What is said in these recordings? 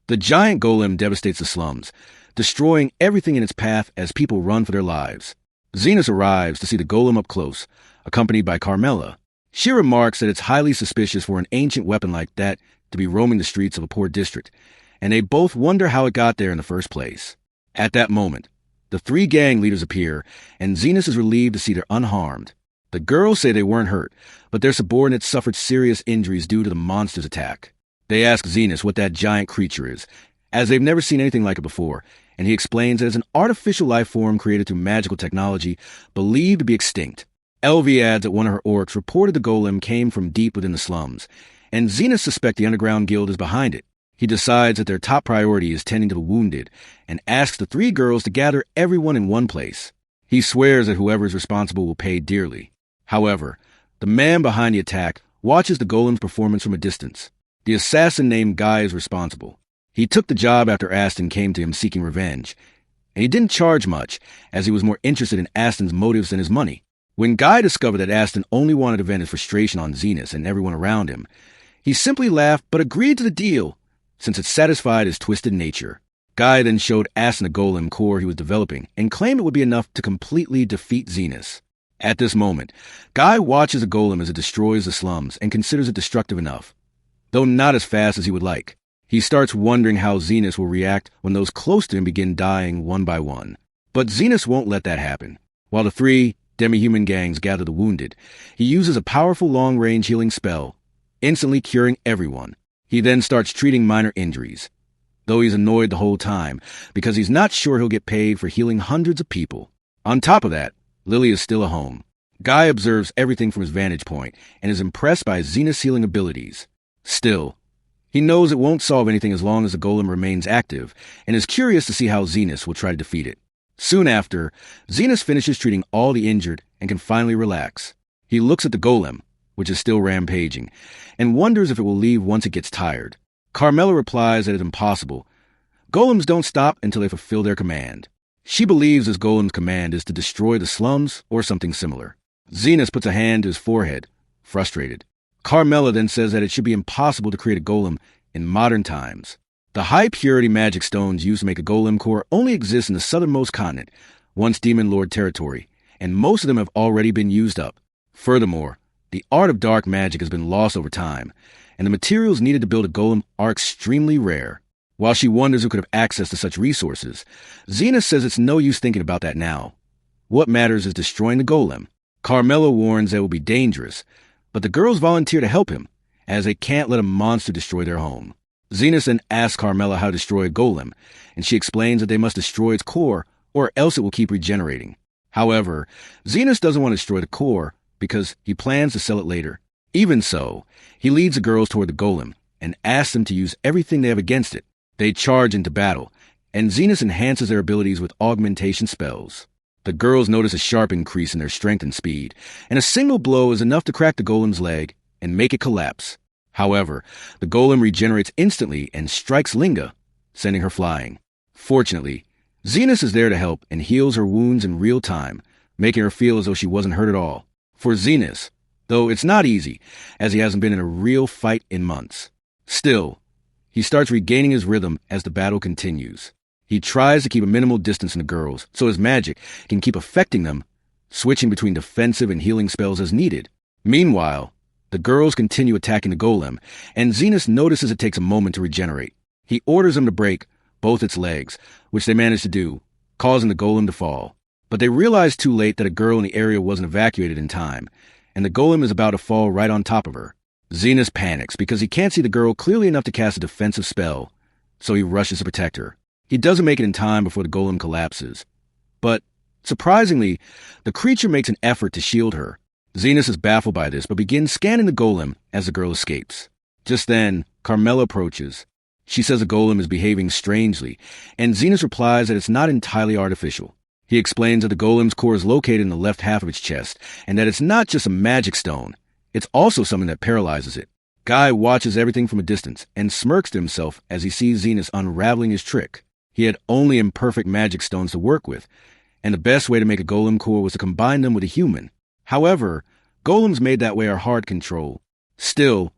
The giant golem devastates the slums, destroying everything in its path as people run for their lives. Zenas arrives to see the golem up close, accompanied by Carmela. She remarks that it's highly suspicious for an ancient weapon like that to be roaming the streets of a poor district, and they both wonder how it got there in the first place. At that moment, the three gang leaders appear, and Zenas is relieved to see they're unharmed. The girls say they weren't hurt, but their subordinates suffered serious injuries due to the monster's attack. They ask Zenas what that giant creature is, as they've never seen anything like it before, and he explains that it's an artificial life form created through magical technology believed to be extinct. LV adds that one of her orcs reported the golem came from deep within the slums, and Zenas suspects the underground guild is behind it. He decides that their top priority is tending to the wounded, and asks the three girls to gather everyone in one place. He swears that whoever is responsible will pay dearly. However, the man behind the attack watches the golem's performance from a distance. The assassin named Guy is responsible. He took the job after Aston came to him seeking revenge, and he didn't charge much, as he was more interested in Aston's motives than his money. When Guy discovered that Aston only wanted to vent his frustration on Zenas and everyone around him, he simply laughed but agreed to the deal, since it satisfied his twisted nature. Guy then showed Aston the golem core he was developing and claimed it would be enough to completely defeat Zenas. At this moment, Guy watches the golem as it destroys the slums and considers it destructive enough, though not as fast as he would like. He starts wondering how Zenas will react when those close to him begin dying one by one. But Zenas won't let that happen. While the three demi-human gangs gather the wounded, he uses a powerful long-range healing spell, instantly curing everyone. He then starts treating minor injuries, though he's annoyed the whole time because he's not sure he'll get paid for healing hundreds of people. On top of that, Lily is still at home. Guy observes everything from his vantage point and is impressed by Zenas' healing abilities. Still, he knows it won't solve anything as long as the golem remains active, and is curious to see how Zenas will try to defeat it. Soon after, Zenas finishes treating all the injured and can finally relax. He looks at the golem, which is still rampaging, and wonders if it will leave once it gets tired. Carmela replies that it's impossible. Golems don't stop until they fulfill their command. She believes this golem's command is to destroy the slums or something similar. Zenas puts a hand to his forehead, frustrated. Carmela then says that it should be impossible to create a golem in modern times. The high-purity magic stones used to make a golem core only exist in the southernmost continent, once Demon Lord territory, and most of them have already been used up. Furthermore, the art of dark magic has been lost over time, and the materials needed to build a golem are extremely rare. While she wonders who could have access to such resources, Zenas says it's no use thinking about that now. What matters is destroying the golem. Carmela warns that it will be dangerous, but the girls volunteer to help him, as they can't let a monster destroy their home. Zenas then asks Carmela how to destroy a golem, and she explains that they must destroy its core, or else it will keep regenerating. However, Zenas doesn't want to destroy the core, because he plans to sell it later. Even so, he leads the girls toward the golem, and asks them to use everything they have against it. They charge into battle, and Zenas enhances their abilities with augmentation spells. The girls notice a sharp increase in their strength and speed, and a single blow is enough to crack the golem's leg and make it collapse. However, the golem regenerates instantly and strikes Linga, sending her flying. Fortunately, Zenas is there to help and heals her wounds in real time, making her feel as though she wasn't hurt at all. For Zenas, though it's not easy, as he hasn't been in a real fight in months. Still, he starts regaining his rhythm as the battle continues. He tries to keep a minimal distance from the girls, so his magic can keep affecting them, switching between defensive and healing spells as needed. Meanwhile, the girls continue attacking the golem, and Zenas notices it takes a moment to regenerate. He orders them to break both its legs, which they manage to do, causing the golem to fall. But they realize too late that a girl in the area wasn't evacuated in time, and the golem is about to fall right on top of her. Zenas panics because he can't see the girl clearly enough to cast a defensive spell, so he rushes to protect her. He doesn't make it in time before the golem collapses. But, surprisingly, the creature makes an effort to shield her. Zenas is baffled by this, but begins scanning the golem as the girl escapes. Just then, Carmela approaches. She says the golem is behaving strangely, and Zenas replies that it's not entirely artificial. He explains that the golem's core is located in the left half of its chest, and that it's not just a magic stone, it's also something that paralyzes it. Guy watches everything from a distance and smirks to himself as he sees Zenas unraveling his trick. He had only imperfect magic stones to work with, and the best way to make a golem core was to combine them with a human. However, golems made that way are hard to control. Still,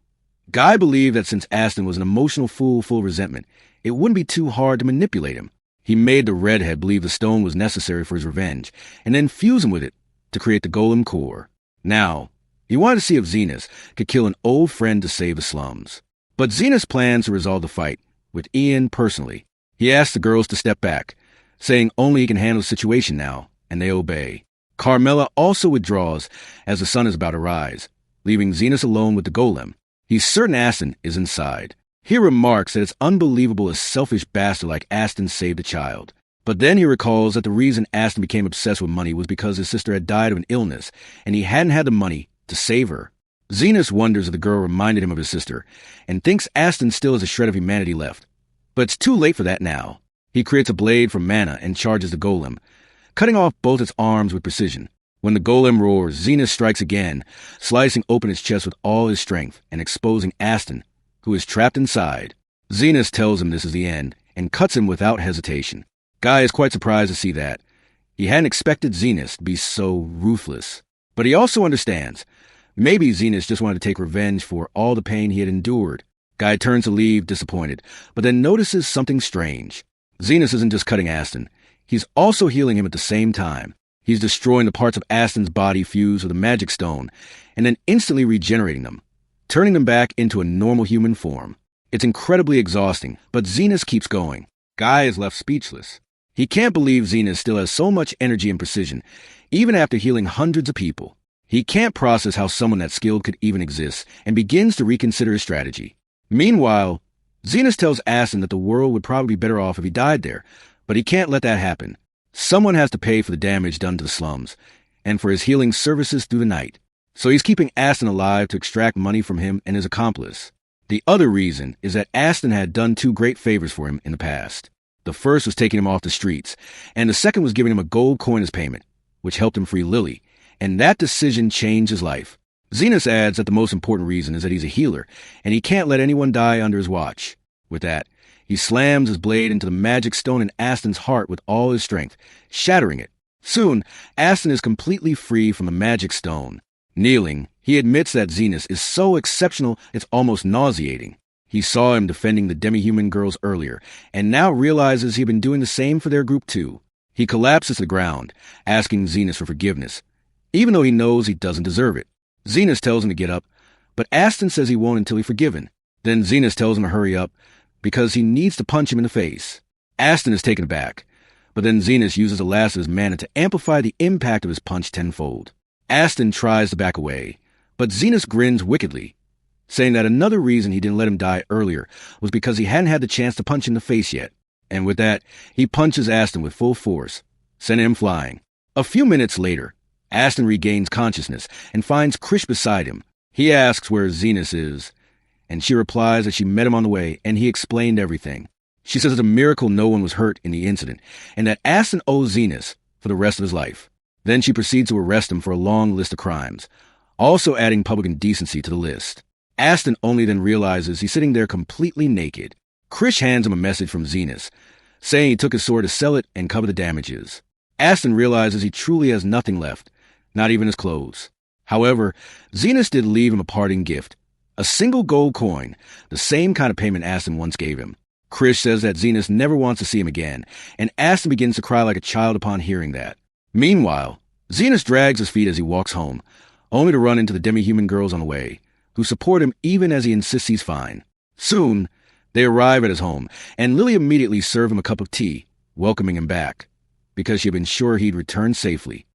Guy believed that since Aston was an emotional fool full of resentment, it wouldn't be too hard to manipulate him. He made the redhead believe the stone was necessary for his revenge, and then fuse him with it to create the golem core. Now, he wanted to see if Zenas could kill an old friend to save the slums. But Zenas plans to resolve the fight with Ian personally. He asks the girls to step back, saying only he can handle the situation now, and they obey. Carmela also withdraws as the sun is about to rise, leaving Zenas alone with the golem. He's certain Aston is inside. He remarks that it's unbelievable a selfish bastard like Aston saved a child. But then he recalls that the reason Aston became obsessed with money was because his sister had died of an illness, and he hadn't had the money to save her. Zenas wonders if the girl reminded him of his sister, and thinks Aston still has a shred of humanity left. But it's too late for that now. He creates a blade from mana and charges the golem, cutting off both its arms with precision. When the golem roars, Zenas strikes again, slicing open its chest with all his strength and exposing Aston, who is trapped inside. Zenas tells him this is the end and cuts him without hesitation. Guy is quite surprised to see that. He hadn't expected Zenas to be so ruthless. But he also understands. Maybe Zenas just wanted to take revenge for all the pain he had endured. Guy turns to leave disappointed, but then notices something strange. Zenas isn't just cutting Aston. He's also healing him at the same time. He's destroying the parts of Aston's body fused with a magic stone, and then instantly regenerating them, turning them back into a normal human form. It's incredibly exhausting, but Zenas keeps going. Guy is left speechless. He can't believe Zenas still has so much energy and precision, even after healing hundreds of people. He can't process how someone that skilled could even exist, and begins to reconsider his strategy. Meanwhile, Zenas tells Aston that the world would probably be better off if he died there, but he can't let that happen. Someone has to pay for the damage done to the slums, and for his healing services through the night. So he's keeping Aston alive to extract money from him and his accomplice. The other reason is that Aston had done two great favors for him in the past. The first was taking him off the streets, and the second was giving him a gold coin as payment, which helped him free Lily, and that decision changed his life. Zenas adds that the most important reason is that he's a healer, and he can't let anyone die under his watch. With that, he slams his blade into the magic stone in Aston's heart with all his strength, shattering it. Soon, Aston is completely free from the magic stone. Kneeling, he admits that Zenas is so exceptional it's almost nauseating. He saw him defending the demi-human girls earlier, and now realizes he'd been doing the same for their group too. He collapses to the ground, asking Zenas for forgiveness, even though he knows he doesn't deserve it. Zenas tells him to get up, but Aston says he won't until he's forgiven. Then Zenas tells him to hurry up, because he needs to punch him in the face. Aston is taken aback, but then Zenas uses the last of his mana to amplify the impact of his punch tenfold. Aston tries to back away, but Zenas grins wickedly, saying that another reason he didn't let him die earlier was because he hadn't had the chance to punch in the face yet. And with that, he punches Aston with full force, sending him flying. A few minutes later, Aston regains consciousness and finds Krish beside him. He asks where Zenas is, and she replies that she met him on the way and he explained everything. She says it's a miracle no one was hurt in the incident, and that Aston owes Zenas for the rest of his life. Then she proceeds to arrest him for a long list of crimes, also adding public indecency to the list. Aston only then realizes he's sitting there completely naked. Krish hands him a message from Zenas, saying he took his sword to sell it and cover the damages. Aston realizes he truly has nothing left, not even his clothes. However, Zenas did leave him a parting gift, a single gold coin, the same kind of payment Aston once gave him. Krish says that Zenas never wants to see him again, and Aston begins to cry like a child upon hearing that. Meanwhile, Zenas drags his feet as he walks home, only to run into the demi-human girls on the way, who support him even as he insists he's fine. Soon, they arrive at his home, and Lily immediately serves him a cup of tea, welcoming him back, because she had been sure he'd return safely.